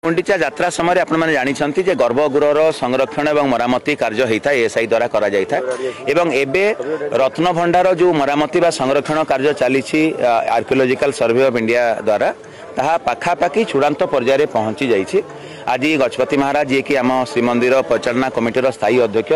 गुंडीचा यात्रा समय आपने जानते जे गर्भगृहर संरक्षण और मरामती कार्य होता है एएसआई द्वारा करा जाता है। एवं रत्न भंडार जो मरामती व संरक्षण कार्य चली आर्कियोलॉजिकल सर्वे ऑफ इंडिया द्वारा ताहा पाखापाखि चूड़ांत पर्यायर पहुंची जाइए। आज गजपति महाराज जी कि आम श्रीमंदिर परिचालना कमिटीर स्थायी अध्यक्ष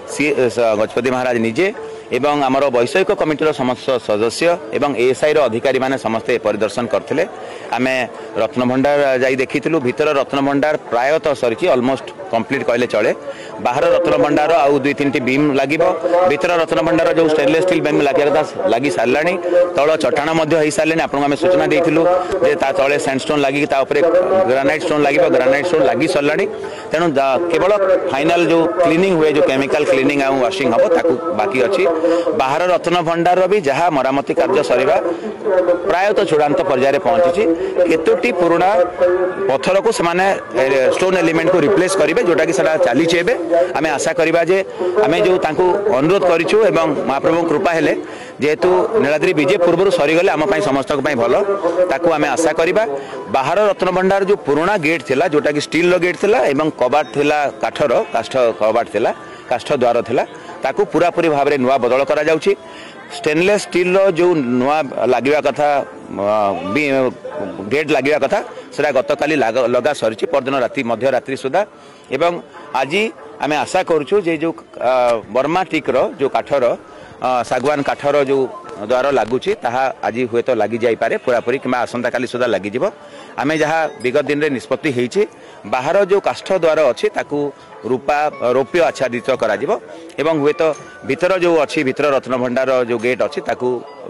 सी गजपति महाराज निजे एवं आमर वैषयिक कमिटीर समस्त सदस्य एवं एएसआई अधिकारी माने समस्ते परिदर्शन करथिले। आमे रत्न भंडार जाई देखिथिलु। भीतर रत्न भंडार प्रायतः सरी ऑलमोस्ट कंप्लीट कहले चले। बाहर रत्न भंडार आउ 2-3 बीम लागिबो। भीतर रत्न भंडार जो स्टेनलेस स्टील बीम लगी सारलानी। तळ चटाण मध्य होई सारलेनी। आपन आमे सूचना देइथिलु जे ता तळे सैंडस्टोन लागि ता ऊपर ग्रेनाइट स्टोन लागिबो। ग्रेनाइट स्टोन लागि सरलानी। तेनु केवल फाइनल जो क्लीनिंग हुए जो केमिकल क्लीनिंग आ वाशिंग हबो ताकू बाकी अछि। बाहर रत्न भंडार भी जहाँ मरामती कार्य सरीबा प्रायतः चूड़ांत पर्यायर पहुंची। केतोटी पुराना पत्थर को सेमाने स्टोन एलिमेंट को रिप्लेस करेंगे जोटा कि चली आम आशा करवा जे आम जो अनुरोध करूँ एवं महाप्रभु कृपा हेले जेहेतु नीलाद्री विजय पूर्व सरीगले आम समस्त भल ताकू आम आशा करवा। बाहर रत्न भंडार जो पुराना गेट थिला जोटा कि स्टील रो गेट थिला एवं कबाट थिला काठर काष्ठ कबाट थिला काष्ठ द्वार थिला ताकू पूरापूरी भाव में नुआ बदल करा जाउछि। स्टेनलेस स्टील रो जो नुआ लागिवा कथा गेट लागिवा कथा सेटा गतकाली लगा सरी परदिन राति मध्य रात्रि सुधा। एवं आज आम आशा करूँ जे जो बर्मा टिक रो जो काठर सागवान काठर जो द्वार लगुच आज हुए तो लगी जापे पूरापूरी कि आसंता काली सुधा लगिज। आम जहाँ विगत दिन में निष्पत्ति होती बाहर जो काष्ठ द्वार अच्छी ताकू रूपा रौप्य आच्छादित करा एवं हुए तो भीतर जो अच्छी भीतर रत्न भंडार जो गेट अच्छी ताकू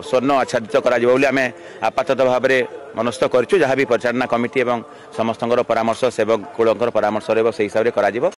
स्वर्ण आच्छादित करा आम आपातत भाव में मनस्थ करूँ। जहाँ भी परिचालना कमिटी एवं समस्त परामर्श सेवक कूल परामर्श से हिसाब से करा।